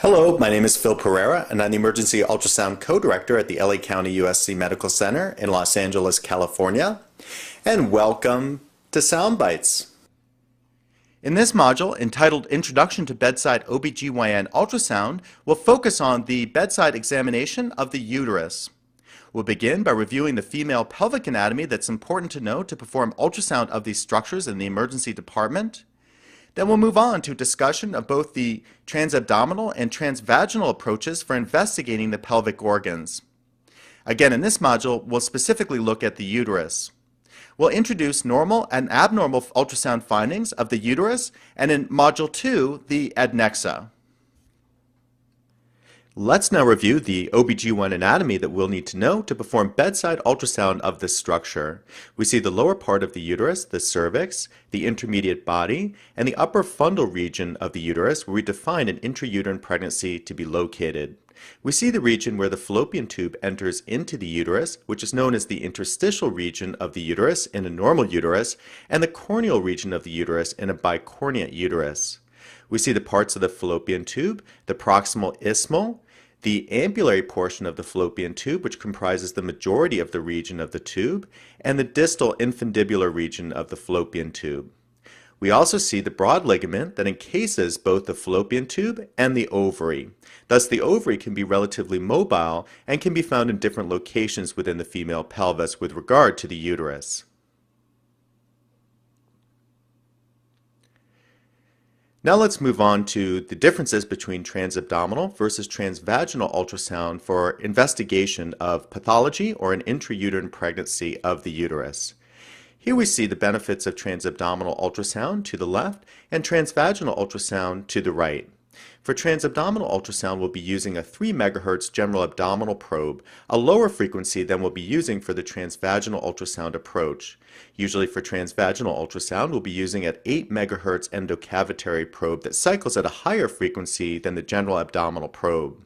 Hello, my name is Phil Pereira, and I'm the Emergency Ultrasound Co-Director at the LA County USC Medical Center in Los Angeles, California. And welcome to Sound Bites. In this module, entitled Introduction to Bedside OBGYN Ultrasound, we'll focus on the bedside examination of the uterus. We'll begin by reviewing the female pelvic anatomy that's important to know to perform ultrasound of these structures in the emergency department. Then we'll move on to a discussion of both the transabdominal and transvaginal approaches for investigating the pelvic organs. Again, in this module, we'll specifically look at the uterus. We'll introduce normal and abnormal ultrasound findings of the uterus, and in Module 2, the adnexa. Let's now review the OBGYN anatomy that we'll need to know to perform bedside ultrasound of this structure. We see the lower part of the uterus, the cervix, the intermediate body, and the upper fundal region of the uterus where we define an intrauterine pregnancy to be located. We see the region where the fallopian tube enters into the uterus, which is known as the interstitial region of the uterus in a normal uterus, and the corneal region of the uterus in a bicornuate uterus. We see the parts of the fallopian tube, the proximal isthmal, the ambulary portion of the fallopian tube, which comprises the majority of the region of the tube, and the distal infundibular region of the fallopian tube. We also see the broad ligament that encases both the fallopian tube and the ovary. Thus, the ovary can be relatively mobile and can be found in different locations within the female pelvis with regard to the uterus. Now let's move on to the differences between transabdominal versus transvaginal ultrasound for investigation of pathology or an intrauterine pregnancy of the uterus. Here we see the benefits of transabdominal ultrasound to the left and transvaginal ultrasound to the right. For transabdominal ultrasound, we'll be using a 3 MHz general abdominal probe, a lower frequency than we'll be using for the transvaginal ultrasound approach. Usually for transvaginal ultrasound, we'll be using an 8 MHz endocavitary probe that cycles at a higher frequency than the general abdominal probe.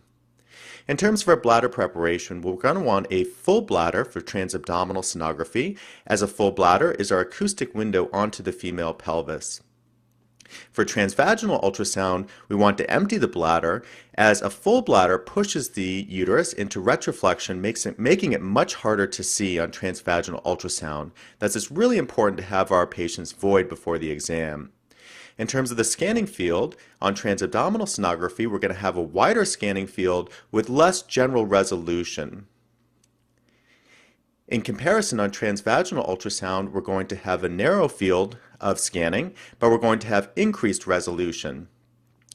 In terms of our bladder preparation, we're going to want a full bladder for transabdominal sonography, as a full bladder is our acoustic window onto the female pelvis. For transvaginal ultrasound, we want to empty the bladder, as a full bladder pushes the uterus into retroflexion, making it much harder to see on transvaginal ultrasound. Thus, it's really important to have our patients void before the exam. In terms of the scanning field, on transabdominal sonography, we're going to have a wider scanning field with less general resolution. In comparison, on transvaginal ultrasound, we're going to have a narrow field of scanning, but we're going to have increased resolution.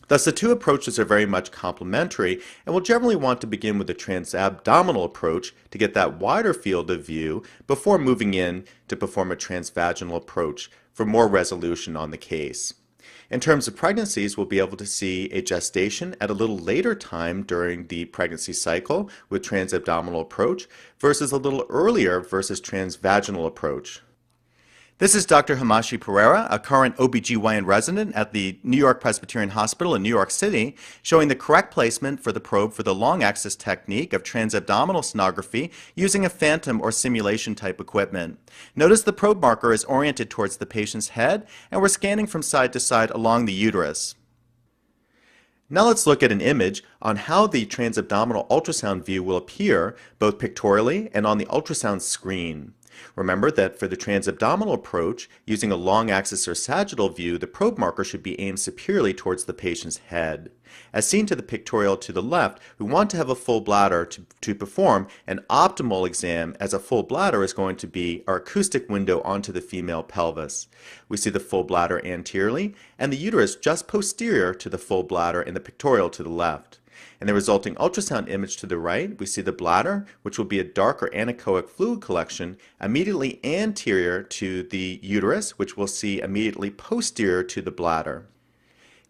Thus, the two approaches are very much complementary, and we'll generally want to begin with the transabdominal approach to get that wider field of view before moving in to perform a transvaginal approach for more resolution on the case. In terms of pregnancies, we'll be able to see a gestation at a little later time during the pregnancy cycle with transabdominal approach versus a little earlier versus transvaginal approach. This is Dr. Hamashi Pereira, a current OBGYN resident at the New York Presbyterian Hospital in New York City, showing the correct placement for the probe for the long axis technique of transabdominal sonography using a phantom or simulation type equipment. Notice the probe marker is oriented towards the patient's head, and we're scanning from side to side along the uterus. Now let's look at an image on how the transabdominal ultrasound view will appear both pictorially and on the ultrasound screen. Remember that for the transabdominal approach, using a long axis or sagittal view, the probe marker should be aimed superiorly towards the patient's head. As seen to the pictorial to the left, we want to have a full bladder to perform an optimal exam, as a full bladder is going to be our acoustic window onto the female pelvis. We see the full bladder anteriorly and the uterus just posterior to the full bladder in the pictorial to the left. In the resulting ultrasound image to the right, we see the bladder, which will be a darker anechoic fluid collection, immediately anterior to the uterus, which we'll see immediately posterior to the bladder.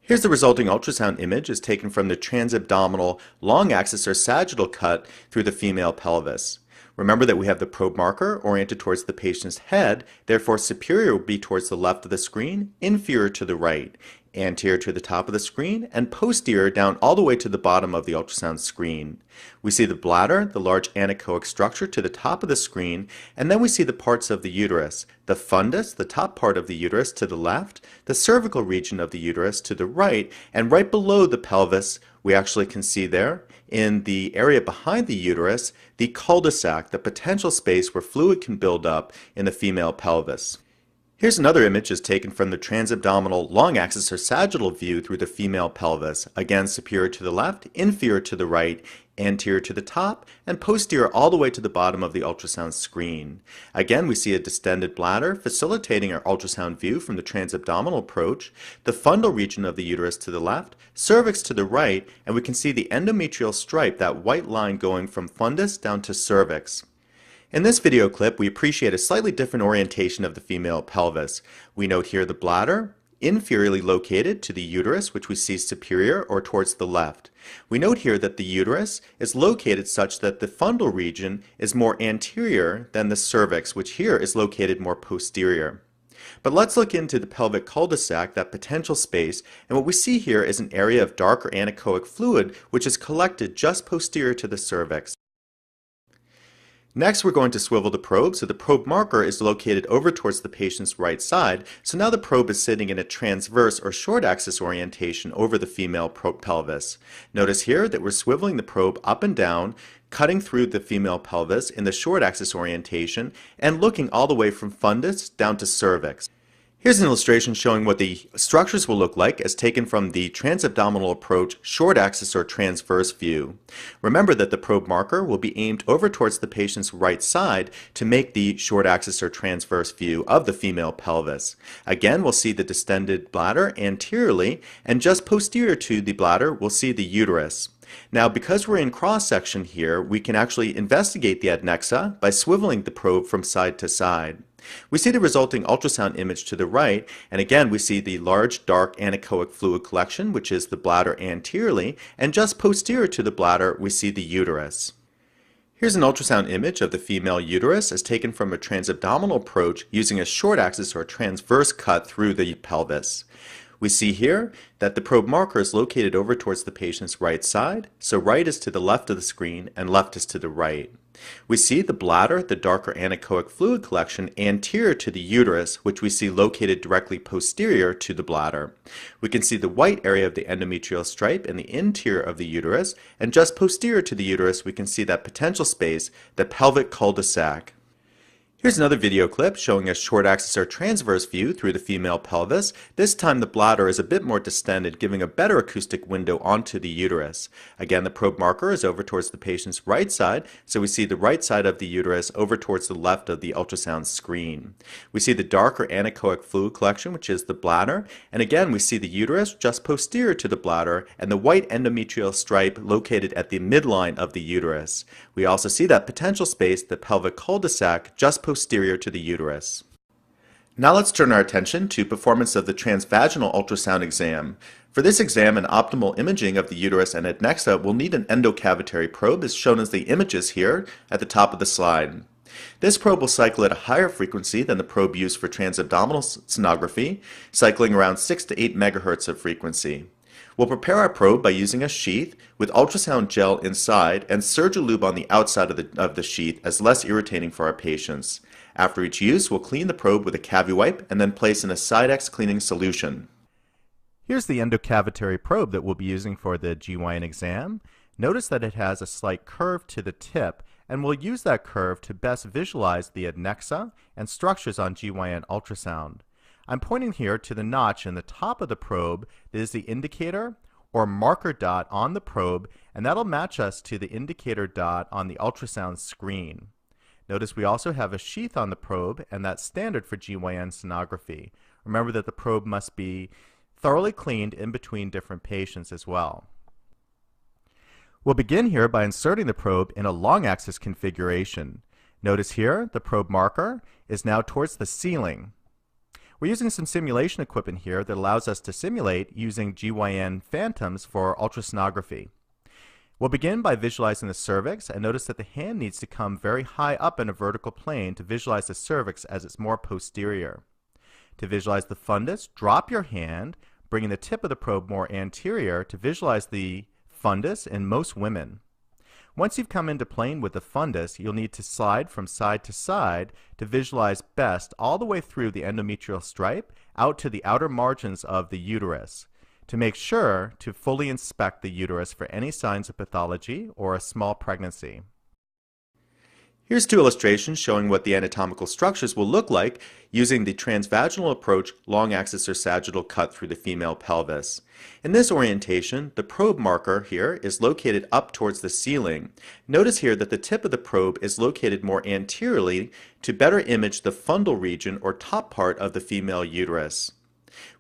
Here's the resulting ultrasound image as taken from the transabdominal long axis or sagittal cut through the female pelvis. Remember that we have the probe marker oriented towards the patient's head, therefore superior will be towards the left of the screen, inferior to the right. anterior to the top of the screen, and posterior down all the way to the bottom of the ultrasound screen. We see the bladder, the large anechoic structure to the top of the screen, and then we see the parts of the uterus, the fundus, the top part of the uterus to the left, the cervical region of the uterus to the right, and right below the pelvis, we actually can see there, in the area behind the uterus, the cul-de-sac, the potential space where fluid can build up in the female pelvis. Here's another image is taken from the transabdominal long axis or sagittal view through the female pelvis. Again, superior to the left, inferior to the right, anterior to the top, and posterior all the way to the bottom of the ultrasound screen. Again, we see a distended bladder facilitating our ultrasound view from the transabdominal approach, the fundal region of the uterus to the left, cervix to the right, and we can see the endometrial stripe, that white line going from fundus down to cervix. In this video clip, we appreciate a slightly different orientation of the female pelvis. We note here the bladder, inferiorly located to the uterus, which we see superior or towards the left. We note here that the uterus is located such that the fundal region is more anterior than the cervix, which here is located more posterior. But let's look into the pelvic cul-de-sac, that potential space, and what we see here is an area of darker anechoic fluid which is collected just posterior to the cervix. Next, we're going to swivel the probe, so the probe marker is located over towards the patient's right side, so now the probe is sitting in a transverse or short axis orientation over the female pelvis. Notice here that we're swiveling the probe up and down, cutting through the female pelvis in the short axis orientation, and looking all the way from fundus down to cervix. Here's an illustration showing what the structures will look like as taken from the transabdominal approach short axis or transverse view. Remember that the probe marker will be aimed over towards the patient's right side to make the short axis or transverse view of the female pelvis. Again, we'll see the distended bladder anteriorly, and just posterior to the bladder we'll see the uterus. Now, because we're in cross-section here, we can actually investigate the adnexa by swiveling the probe from side to side. We see the resulting ultrasound image to the right, and again we see the large dark anechoic fluid collection, which is the bladder anteriorly, and just posterior to the bladder we see the uterus. Here's an ultrasound image of the female uterus as taken from a transabdominal approach using a short axis or transverse cut through the pelvis. We see here that the probe marker is located over towards the patient's right side, so right is to the left of the screen and left is to the right. We see the bladder, the darker anechoic fluid collection, anterior to the uterus, which we see located directly posterior to the bladder. We can see the white area of the endometrial stripe in the interior of the uterus, and just posterior to the uterus we can see that potential space, the pelvic cul-de-sac. Here's another video clip showing a short axis or transverse view through the female pelvis. This time the bladder is a bit more distended, giving a better acoustic window onto the uterus. Again, the probe marker is over towards the patient's right side, so we see the right side of the uterus over towards the left of the ultrasound screen. We see the darker anechoic fluid collection, which is the bladder, and again we see the uterus just posterior to the bladder and the white endometrial stripe located at the midline of the uterus. We also see that potential space, the pelvic cul-de-sac, just posterior to the uterus. Now let's turn our attention to performance of the transvaginal ultrasound exam. For this exam, an optimal imaging of the uterus and adnexa will need an endocavitary probe, as shown as the images here at the top of the slide. This probe will cycle at a higher frequency than the probe used for transabdominal sonography, cycling around 6 to 8 megahertz of frequency. We'll prepare our probe by using a sheath with ultrasound gel inside and Surgilube on the outside of the sheath as less irritating for our patients. After each use, we'll clean the probe with a CaviWipe and then place in a Sidex cleaning solution. Here's the endocavitary probe that we'll be using for the GYN exam. Notice that it has a slight curve to the tip, and we'll use that curve to best visualize the adnexa and structures on GYN ultrasound. I'm pointing here to the notch in the top of the probe that is the indicator or marker dot on the probe, and that'll match us to the indicator dot on the ultrasound screen. Notice we also have a sheath on the probe, and that's standard for GYN sonography. Remember that the probe must be thoroughly cleaned in between different patients as well. We'll begin here by inserting the probe in a long axis configuration. Notice here the probe marker is now towards the ceiling. We're using some simulation equipment here that allows us to simulate using GYN phantoms for ultrasonography. We'll begin by visualizing the cervix, and notice that the hand needs to come very high up in a vertical plane to visualize the cervix as it's more posterior. To visualize the fundus, drop your hand, bringing the tip of the probe more anterior to visualize the fundus in most women. Once you've come into plane with the fundus, you'll need to slide from side to side to visualize best all the way through the endometrial stripe out to the outer margins of the uterus, to make sure to fully inspect the uterus for any signs of pathology or a small pregnancy. Here's two illustrations showing what the anatomical structures will look like using the transvaginal approach long axis or sagittal cut through the female pelvis. In this orientation, the probe marker here is located up towards the ceiling. Notice here that the tip of the probe is located more anteriorly to better image the fundal region or top part of the female uterus.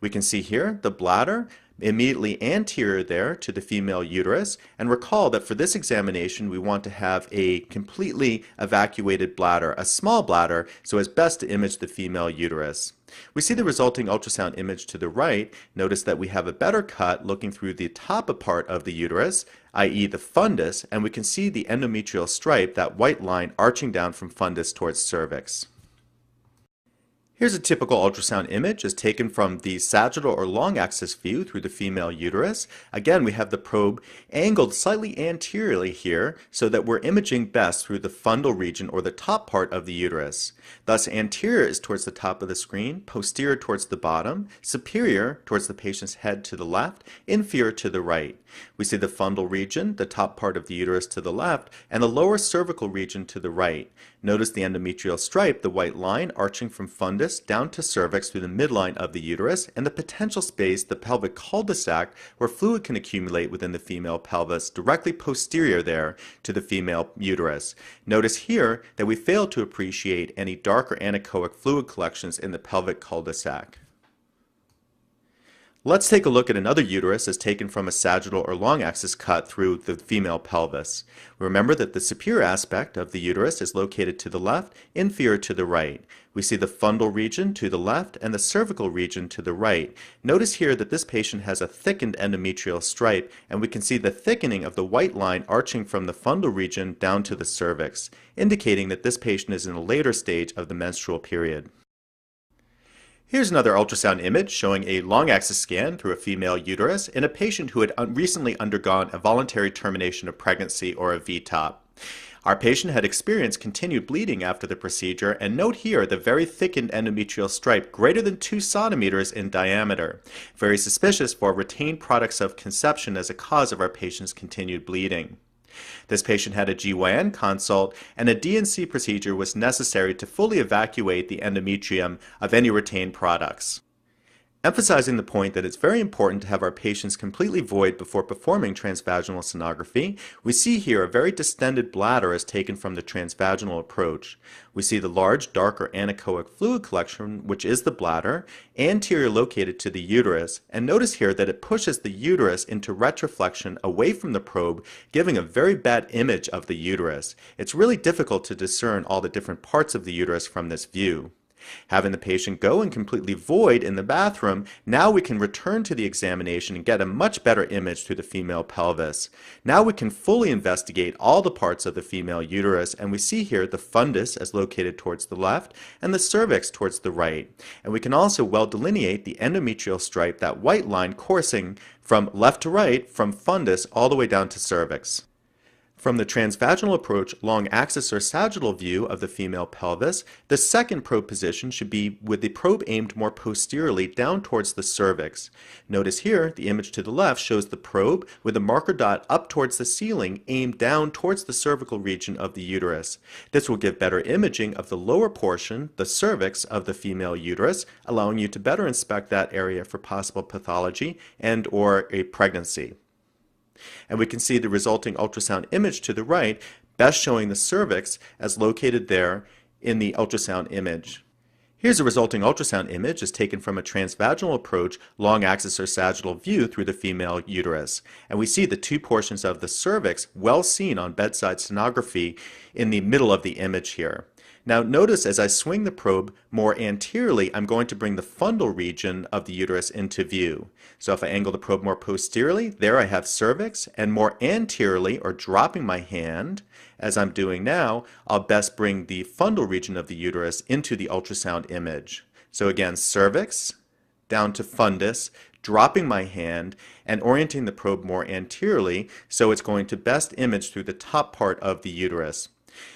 We can see here the bladder immediately anterior there to the female uterus, and recall that for this examination we want to have a completely evacuated bladder, a small bladder, so as best to image the female uterus. We see the resulting ultrasound image to the right. Notice that we have a better cut looking through the top part of the uterus, i.e. the fundus, and we can see the endometrial stripe, that white line arching down from fundus towards cervix. Here's a typical ultrasound image as taken from the sagittal or long axis view through the female uterus. Again, we have the probe angled slightly anteriorly here so that we're imaging best through the fundal region or the top part of the uterus. Thus, anterior is towards the top of the screen, posterior towards the bottom, superior towards the patient's head to the left, inferior to the right. We see the fundal region, the top part of the uterus to the left, and the lower cervical region to the right. Notice the endometrial stripe, the white line arching from fundus down to cervix through the midline of the uterus, and the potential space, the pelvic cul-de-sac, where fluid can accumulate within the female pelvis, directly posterior there to the female uterus. Notice here that we fail to appreciate any dark or anechoic fluid collections in the pelvic cul-de-sac. Let's take a look at another uterus as taken from a sagittal or long axis cut through the female pelvis. Remember that the superior aspect of the uterus is located to the left, inferior to the right. We see the fundal region to the left and the cervical region to the right. Notice here that this patient has a thickened endometrial stripe, and we can see the thickening of the white line arching from the fundal region down to the cervix, indicating that this patient is in a later stage of the menstrual period. Here's another ultrasound image showing a long axis scan through a female uterus in a patient who had recently undergone a voluntary termination of pregnancy, or a VTOP. Our patient had experienced continued bleeding after the procedure, and note here the very thickened endometrial stripe greater than 2 centimeters in diameter. Very suspicious for retained products of conception as a cause of our patient's continued bleeding. This patient had a GYN consult, and a D&C procedure was necessary to fully evacuate the endometrium of any retained products. Emphasizing the point that it's very important to have our patients completely void before performing transvaginal sonography, we see here a very distended bladder as taken from the transvaginal approach. We see the large, dark or anechoic fluid collection, which is the bladder, anterior located to the uterus, and notice here that it pushes the uterus into retroflexion away from the probe, giving a very bad image of the uterus. It's really difficult to discern all the different parts of the uterus from this view. Having the patient go and completely void in the bathroom, now we can return to the examination and get a much better image through the female pelvis. Now we can fully investigate all the parts of the female uterus, and we see here the fundus as located towards the left and the cervix towards the right. And we can also well delineate the endometrial stripe, that white line coursing from left to right from fundus all the way down to cervix. From the transvaginal approach long axis or sagittal view of the female pelvis, the second probe position should be with the probe aimed more posteriorly down towards the cervix. Notice here the image to the left shows the probe with the marker dot up towards the ceiling aimed down towards the cervical region of the uterus. This will give better imaging of the lower portion, the cervix of the female uterus, allowing you to better inspect that area for possible pathology and or a pregnancy. And we can see the resulting ultrasound image to the right, best showing the cervix as located there in the ultrasound image. Here's a resulting ultrasound image as taken from a transvaginal approach long axis or sagittal view through the female uterus. And we see the two portions of the cervix well seen on bedside sonography in the middle of the image here. Now notice as I swing the probe more anteriorly, I'm going to bring the fundal region of the uterus into view. So if I angle the probe more posteriorly, there I have cervix, and more anteriorly, or dropping my hand, as I'm doing now, I'll best bring the fundal region of the uterus into the ultrasound image. So again, cervix, down to fundus, dropping my hand and orienting the probe more anteriorly so it's going to best image through the top part of the uterus.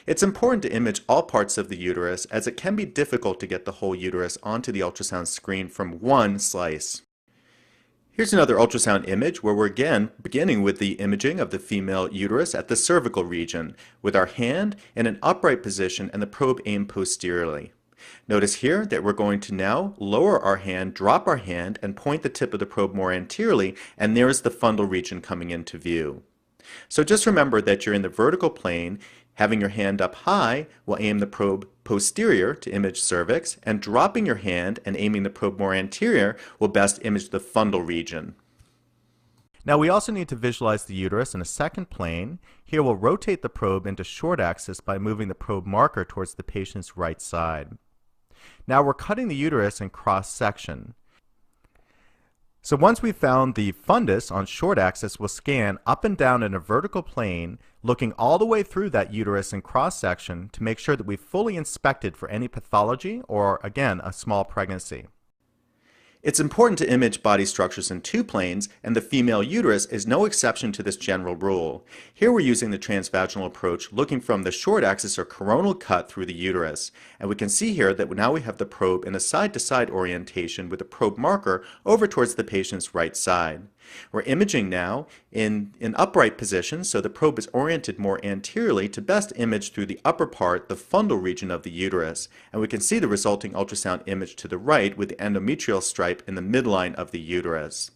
It's important to image all parts of the uterus as it can be difficult to get the whole uterus onto the ultrasound screen from one slice. Here's another ultrasound image where we're again beginning with the imaging of the female uterus at the cervical region with our hand in an upright position and the probe aimed posteriorly. Notice here that we're going to now lower our hand, drop our hand, and point the tip of the probe more anteriorly, and there's the fundal region coming into view. So just remember that you're in the vertical plane. Having your hand up high will aim the probe posterior to image cervix, and dropping your hand and aiming the probe more anterior will best image the fundal region. Now we also need to visualize the uterus in a second plane. Here we'll rotate the probe into short axis by moving the probe marker towards the patient's right side. Now we're cutting the uterus in cross section. So once we've found the fundus on short axis, we'll scan up and down in a vertical plane, looking all the way through that uterus in cross section to make sure that we've fully inspected for any pathology or, again, a small pregnancy. It's important to image body structures in two planes, and the female uterus is no exception to this general rule. Here we're using the transvaginal approach, looking from the short axis or coronal cut through the uterus. And we can see here that now we have the probe in a side-to-side orientation with the probe marker over towards the patient's right side. We're imaging now in an upright position, so the probe is oriented more anteriorly to best image through the upper part, the fundal region of the uterus. And we can see the resulting ultrasound image to the right with the endometrial stripe in the midline of the uterus.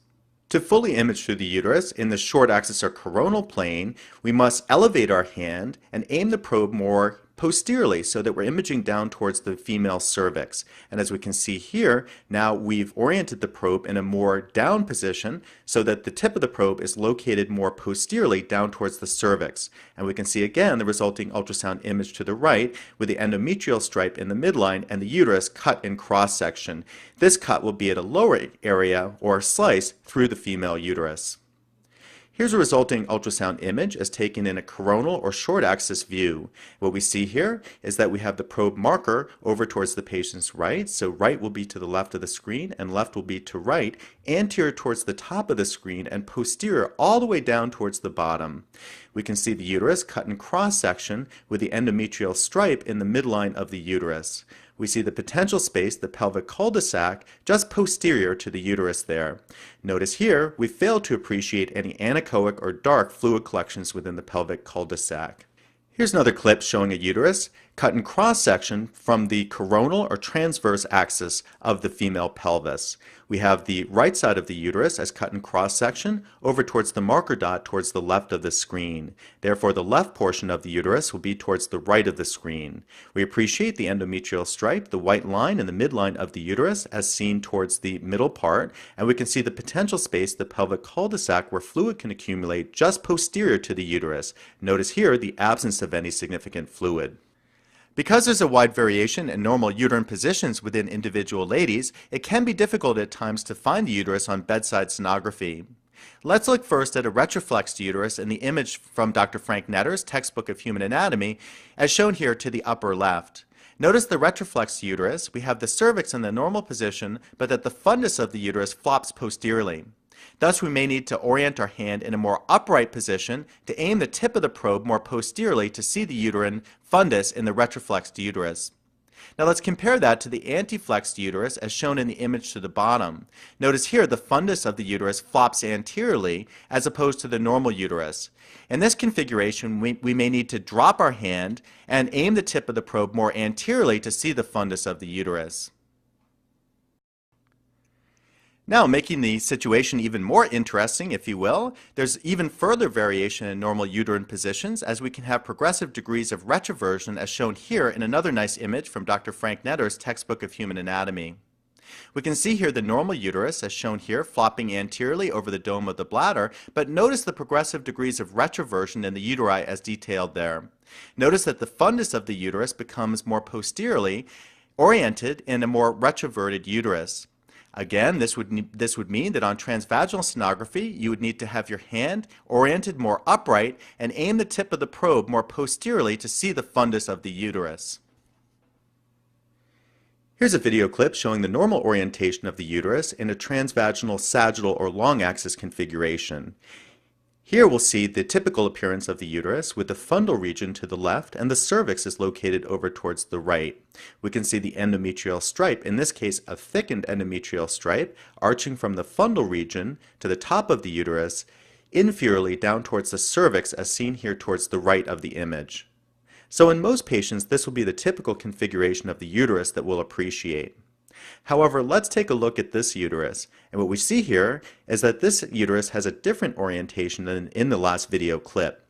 To fully image through the uterus in the short axis or coronal plane, we must elevate our hand and aim the probe more posteriorly so that we're imaging down towards the female cervix. And as we can see here, now we've oriented the probe in a more down position so that the tip of the probe is located more posteriorly down towards the cervix. And we can see again the resulting ultrasound image to the right with the endometrial stripe in the midline and the uterus cut in cross section. This cut will be at a lower area or slice through the female uterus. Here's a resulting ultrasound image as taken in a coronal or short axis view. What we see here is that we have the probe marker over towards the patient's right, so right will be to the left of the screen and left will be to right, anterior towards the top of the screen and posterior all the way down towards the bottom. We can see the uterus cut in cross section with the endometrial stripe in the midline of the uterus. We see the potential space, the pelvic cul-de-sac, just posterior to the uterus there. Notice here, we failed to appreciate any anechoic or dark fluid collections within the pelvic cul-de-sac. Here's another clip showing a uterus cut in cross-section from the coronal or transverse axis of the female pelvis. We have the right side of the uterus as cut in cross-section over towards the marker dot towards the left of the screen. Therefore, the left portion of the uterus will be towards the right of the screen. We appreciate the endometrial stripe, the white line in the midline of the uterus as seen towards the middle part, and we can see the potential space, the pelvic cul-de-sac, where fluid can accumulate just posterior to the uterus. Notice here the absence of any significant fluid. Because there's a wide variation in normal uterine positions within individual ladies, it can be difficult at times to find the uterus on bedside sonography. Let's look first at a retroflexed uterus in the image from Dr. Frank Netter's Textbook of Human Anatomy, as shown here to the upper left. Notice the retroflexed uterus. We have the cervix in the normal position, but that the fundus of the uterus flops posteriorly. Thus, we may need to orient our hand in a more upright position to aim the tip of the probe more posteriorly to see the uterine fundus in the retroflexed uterus. Now let's compare that to the antiflexed uterus as shown in the image to the bottom. Notice here the fundus of the uterus flops anteriorly as opposed to the normal uterus. In this configuration, we may need to drop our hand and aim the tip of the probe more anteriorly to see the fundus of the uterus. Now, making the situation even more interesting, if you will, there's even further variation in normal uterine positions as we can have progressive degrees of retroversion as shown here in another nice image from Dr. Frank Netter's Textbook of Human Anatomy. We can see here the normal uterus as shown here flopping anteriorly over the dome of the bladder, but notice the progressive degrees of retroversion in the uteri as detailed there. Notice that the fundus of the uterus becomes more posteriorly oriented in a more retroverted uterus. Again, this would mean that on transvaginal sonography, you would need to have your hand oriented more upright and aim the tip of the probe more posteriorly to see the fundus of the uterus. Here's a video clip showing the normal orientation of the uterus in a transvaginal sagittal or long axis configuration. Here we'll see the typical appearance of the uterus with the fundal region to the left and the cervix is located over towards the right. We can see the endometrial stripe, in this case a thickened endometrial stripe, arching from the fundal region to the top of the uterus, inferiorly down towards the cervix as seen here towards the right of the image. So in most patients, this will be the typical configuration of the uterus that we'll appreciate. However, let's take a look at this uterus. And what we see here is that this uterus has a different orientation than in the last video clip.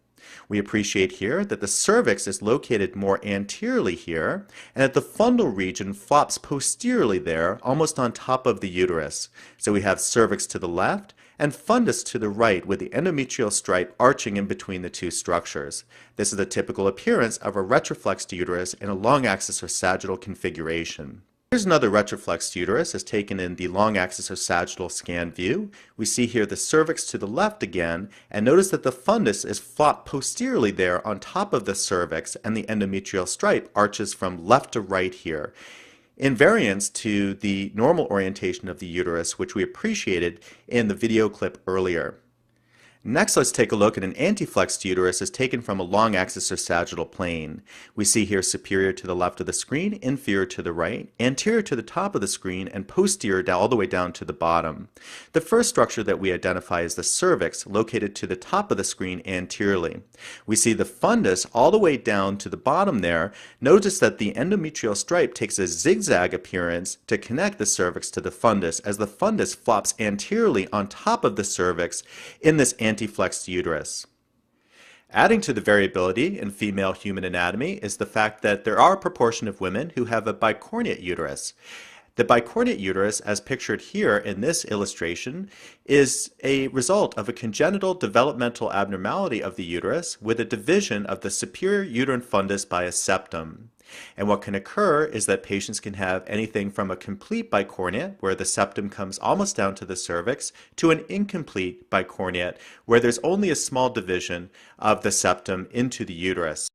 We appreciate here that the cervix is located more anteriorly here, and that the fundal region flops posteriorly there, almost on top of the uterus. So we have cervix to the left and fundus to the right, with the endometrial stripe arching in between the two structures. This is a typical appearance of a retroflexed uterus in a long axis or sagittal configuration. Here's another retroflexed uterus as taken in the long axis or sagittal scan view. We see here the cervix to the left again, and notice that the fundus is flopped posteriorly there on top of the cervix, and the endometrial stripe arches from left to right here, in variance to the normal orientation of the uterus, which we appreciated in the video clip earlier. Next, let's take a look at an antiflexed uterus as taken from a long axis or sagittal plane. We see here superior to the left of the screen, inferior to the right, anterior to the top of the screen, and posterior all the way down to the bottom. The first structure that we identify is the cervix, located to the top of the screen anteriorly. We see the fundus all the way down to the bottom there. Notice that the endometrial stripe takes a zigzag appearance to connect the cervix to the fundus, as the fundus flops anteriorly on top of the cervix in this antiflexed uterus. Adding to the variability in female human anatomy is the fact that there are a proportion of women who have a bicornuate uterus. The bicornuate uterus, as pictured here in this illustration, is a result of a congenital developmental abnormality of the uterus with a division of the superior uterine fundus by a septum. And what can occur is that patients can have anything from a complete bicornuate, where the septum comes almost down to the cervix, to an incomplete bicornuate, where there's only a small division of the septum into the uterus.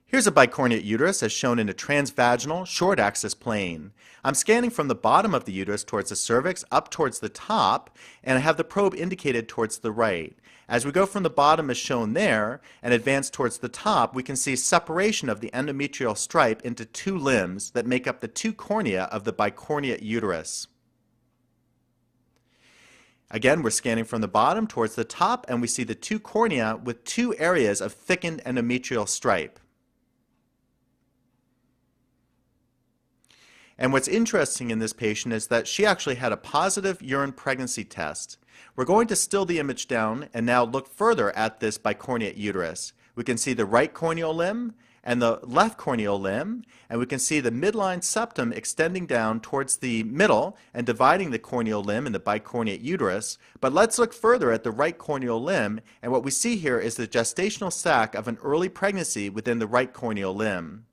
Here's a bicornuate uterus as shown in a transvaginal short axis plane. I'm scanning from the bottom of the uterus towards the cervix up towards the top, and I have the probe indicated towards the right. As we go from the bottom as shown there and advance towards the top, we can see separation of the endometrial stripe into two limbs that make up the two cornea of the bicornuate uterus. Again, we're scanning from the bottom towards the top, and we see the two cornea with two areas of thickened endometrial stripe. And what's interesting in this patient is that she actually had a positive urine pregnancy test. We're going to still the image down and now look further at this bicornuate uterus. We can see the right corneal limb and the left corneal limb, and we can see the midline septum extending down towards the middle and dividing the corneal limb in the bicornuate uterus. But let's look further at the right corneal limb, and what we see here is the gestational sac of an early pregnancy within the right corneal limb.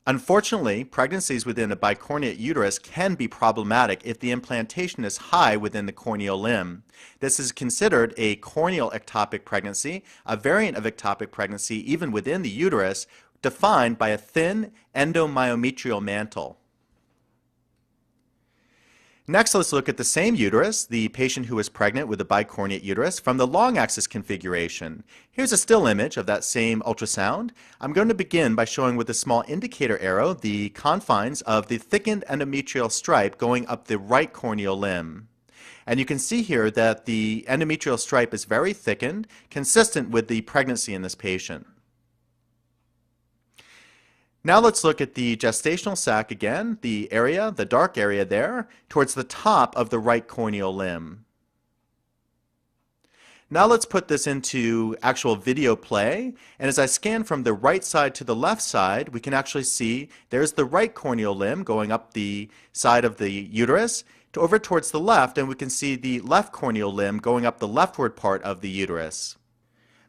Unfortunately, pregnancies within a bicornuate uterus can be problematic if the implantation is high within the corneal limb. This is considered a corneal ectopic pregnancy, a variant of ectopic pregnancy even within the uterus, defined by a thin endomyometrial mantle. Next, let's look at the same uterus, the patient who was pregnant with a bicornuate uterus, from the long axis configuration. Here's a still image of that same ultrasound. I'm going to begin by showing with a small indicator arrow the confines of the thickened endometrial stripe going up the right corneal limb. And you can see here that the endometrial stripe is very thickened, consistent with the pregnancy in this patient. Now let's look at the gestational sac again, the area, the dark area there, towards the top of the right corneal limb. Now let's put this into actual video play, and as I scan from the right side to the left side, we can actually see there's the right corneal limb going up the side of the uterus over towards the left, and we can see the left corneal limb going up the leftward part of the uterus.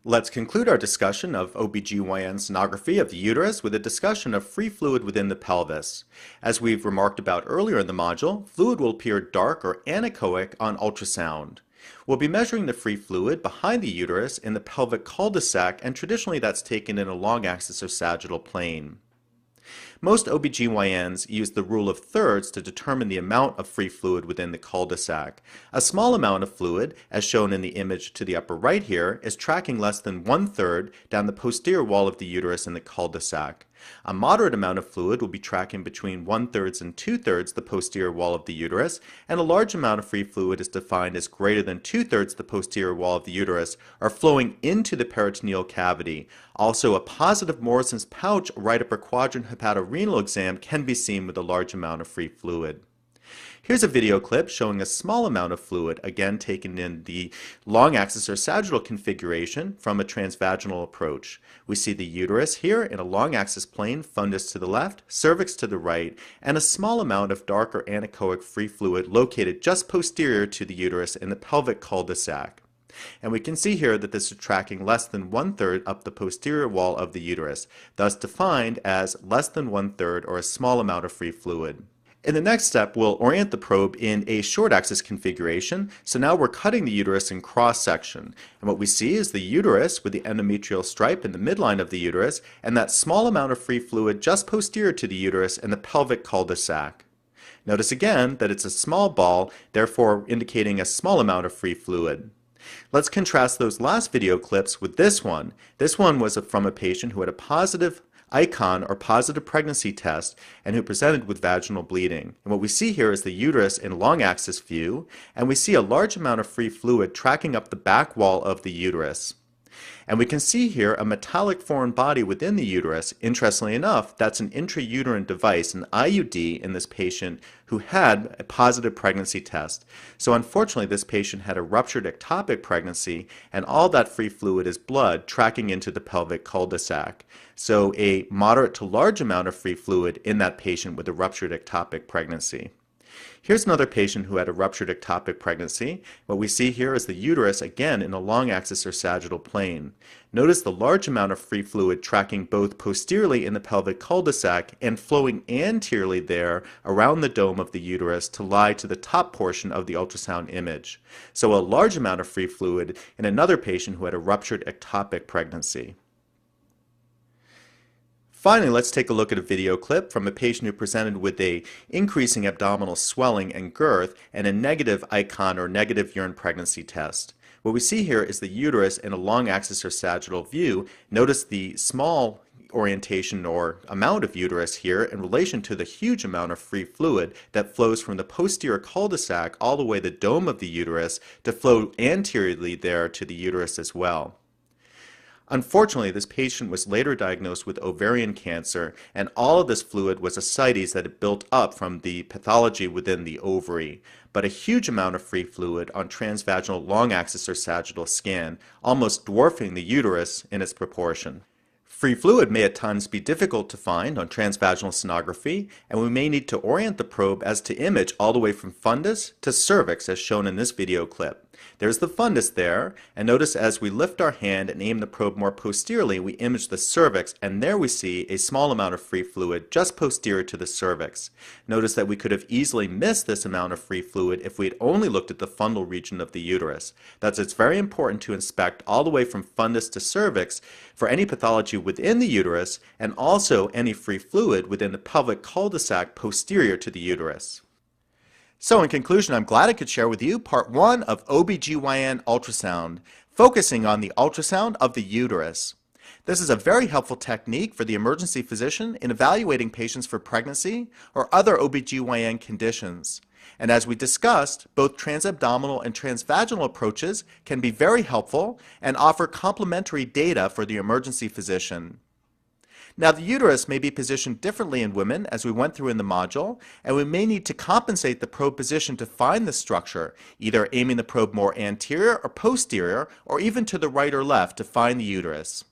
Let's conclude our discussion of OBGYN sonography of the uterus with a discussion of free fluid within the pelvis. As we've remarked about earlier in the module, fluid will appear dark or anechoic on ultrasound. We'll be measuring the free fluid behind the uterus in the pelvic cul-de-sac, and traditionally that's taken in a long axis or sagittal plane. Most OBGYNs use the rule of thirds to determine the amount of free fluid within the cul-de-sac. A small amount of fluid, as shown in the image to the upper right here, is tracking less than 1/3 down the posterior wall of the uterus in the cul-de-sac. A moderate amount of fluid will be tracking between 1/3 and 2/3 the posterior wall of the uterus, and a large amount of free fluid is defined as greater than 2/3 the posterior wall of the uterus or flowing into the peritoneal cavity. Also, a positive Morrison's pouch right upper quadrant hepatorenal exam can be seen with a large amount of free fluid. Here's a video clip showing a small amount of fluid, again taken in the long axis or sagittal configuration from a transvaginal approach. We see the uterus here in a long axis plane, fundus to the left, cervix to the right, and a small amount of darker anechoic free fluid located just posterior to the uterus in the pelvic cul-de-sac. And we can see here that this is tracking less than 1/3 up the posterior wall of the uterus, thus defined as less than 1/3 or a small amount of free fluid. In the next step, we'll orient the probe in a short axis configuration. So now we're cutting the uterus in cross section. And what we see is the uterus with the endometrial stripe in the midline of the uterus and that small amount of free fluid just posterior to the uterus in the pelvic cul-de-sac. Notice again that it's a small ball, therefore indicating a small amount of free fluid. Let's contrast those last video clips with this one. This one was from a patient who had a positive ICON or positive pregnancy test and who presented with vaginal bleeding. And what we see here is the uterus in long axis view, and we see a large amount of free fluid tracking up the back wall of the uterus. And we can see here a metallic foreign body within the uterus. Interestingly enough, that's an intrauterine device, an IUD, in this patient who had a positive pregnancy test. So unfortunately, this patient had a ruptured ectopic pregnancy, and all that free fluid is blood tracking into the pelvic cul-de-sac. So a moderate to large amount of free fluid in that patient with a ruptured ectopic pregnancy. Here's another patient who had a ruptured ectopic pregnancy. What we see here is the uterus again in a long axis or sagittal plane. Notice the large amount of free fluid tracking both posteriorly in the pelvic cul-de-sac and flowing anteriorly there around the dome of the uterus to lie to the top portion of the ultrasound image. So a large amount of free fluid in another patient who had a ruptured ectopic pregnancy. Finally, let's take a look at a video clip from a patient who presented with a increasing abdominal swelling and girth and a negative ICON or negative urine pregnancy test. What we see here is the uterus in a long axis or sagittal view. Notice the small orientation or amount of uterus here in relation to the huge amount of free fluid that flows from the posterior cul-de-sac all the way the dome of the uterus to flow anteriorly there to the uterus as well. Unfortunately, this patient was later diagnosed with ovarian cancer, and all of this fluid was ascites that had built up from the pathology within the ovary, but a huge amount of free fluid on transvaginal long axis or sagittal scan, almost dwarfing the uterus in its proportion. Free fluid may at times be difficult to find on transvaginal sonography, and we may need to orient the probe as to image all the way from fundus to cervix as shown in this video clip. There's the fundus there, and notice as we lift our hand and aim the probe more posteriorly, we image the cervix, and there we see a small amount of free fluid just posterior to the cervix. Notice that we could have easily missed this amount of free fluid if we had only looked at the fundal region of the uterus. Thus, it's very important to inspect all the way from fundus to cervix for any pathology within the uterus and also any free fluid within the pelvic cul-de-sac posterior to the uterus. So in conclusion, I'm glad I could share with you part 1 of OBGYN ultrasound, focusing on the ultrasound of the uterus. This is a very helpful technique for the emergency physician in evaluating patients for pregnancy or other OBGYN conditions. And as we discussed, both transabdominal and transvaginal approaches can be very helpful and offer complementary data for the emergency physician. Now, the uterus may be positioned differently in women, as we went through in the module, and we may need to compensate the probe position to find the structure, either aiming the probe more anterior or posterior, or even to the right or left to find the uterus.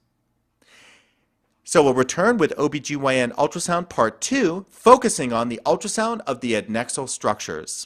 So we'll return with OBGYN ultrasound part 2, focusing on the ultrasound of the adnexal structures.